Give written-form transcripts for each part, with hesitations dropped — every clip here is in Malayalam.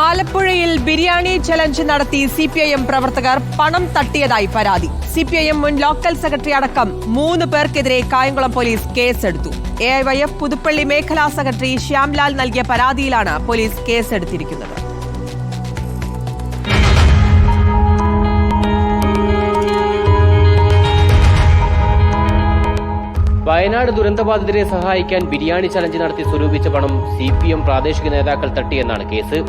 ആലപ്പുഴയിൽ ബിരിയാണി ചലഞ്ച് നടത്തി സിപിഐഎം പ്രവർത്തകർ പണം തട്ടിയതായി പരാതി. സിപിഐഎം മുൻ ലോക്കൽ സെക്രട്ടറി അടക്കം 3 പേർക്കെതിരെ കായംകുളം പോലീസ് കേസെടുത്തു. എഐവൈഎഫ് പുതുപ്പള്ളി മേഖലാ സെക്രട്ടറി ശ്യാംലാൽ നൽകിയ പരാതിയിലാണ് പോലീസ് കേസെടുത്തിരിക്കുന്നത്. വയനാട് ദുരന്തബാധിതരെ സഹായിക്കാൻ ബിരിയാണി ചലഞ്ച് നടത്തി സ്വരൂപിച്ച പണം സിപിഎം പ്രാദേശിക നേതാക്കൾ തട്ടിയെന്നാണ് കേസ്.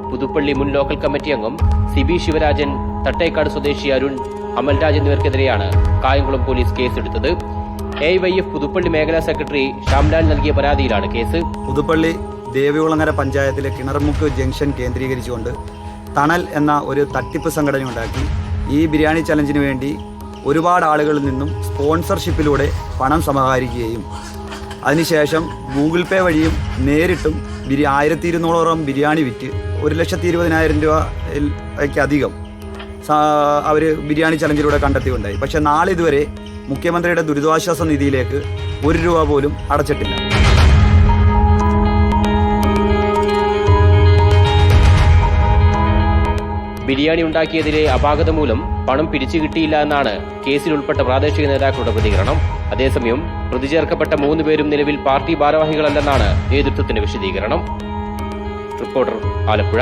പുതുപ്പള്ളി മുൻ ലോക്കൽ കമ്മിറ്റി അംഗം സിബി ശിവരാജൻ, തട്ടേക്കാട് സ്വദേശി അരുൺ, അമൽരാജ് എന്നിവർക്കെതിരെയാണ് കായംകുളം പോലീസ് കേസെടുത്തത്. എഐവൈഎഫ് പുതുപ്പള്ളി മേഖലാ സെക്രട്ടറി ശ്യാംലാൽ നൽകിയ പരാതിയിലാണ് കേസ്. പുതുപ്പള്ളി ദേവികുളങ്ങര പഞ്ചായത്തിലെ കിണർമുക്ക് ജംഗ്ഷൻ കേന്ദ്രീകരിച്ചുകൊണ്ട് തണൽ എന്ന ഒരു തട്ടിപ്പ് സംഘടന ഉണ്ടാക്കി ഈ ബിരിയാണി ചലഞ്ചിന് വേണ്ടി ഒരുപാട് ആളുകളിൽ നിന്നും സ്പോൺസർഷിപ്പിലൂടെ പണം സമാഹരിക്കുകയും അതിനുശേഷം ഗൂഗിൾ പേ വഴിയും നേരിട്ടും 1200ഓളം ബിരിയാണി വിറ്റ് 1,20,000 രൂപയ്ക്ക് അധികം അവർ ബിരിയാണി ചലഞ്ചിലൂടെ കണ്ടെത്തിയുണ്ടായി. പക്ഷേ നാളിതുവരെ മുഖ്യമന്ത്രിയുടെ ദുരിതാശ്വാസ നിധിയിലേക്ക് 1 രൂപ പോലും അടച്ചിട്ടില്ല. ബിരിയാണി ഉണ്ടാക്കിയതിലെ അപാകത മൂലം പണം പിരിച്ചു കിട്ടിയില്ല എന്നാണ് കേസിൽ ഉൾപ്പെട്ട പ്രാദേശിക നേതാക്കളുടെ പ്രതികരണം. അതേസമയം പ്രതി ചേർക്കപ്പെട്ട 3 പേരും നിലവിൽ പാർട്ടി ഭാരവാഹികളല്ലെന്നാണ് നേതൃത്വത്തിന്റെ വിശദീകരണം. റിപ്പോർട്ടർ, ആലപ്പുഴ.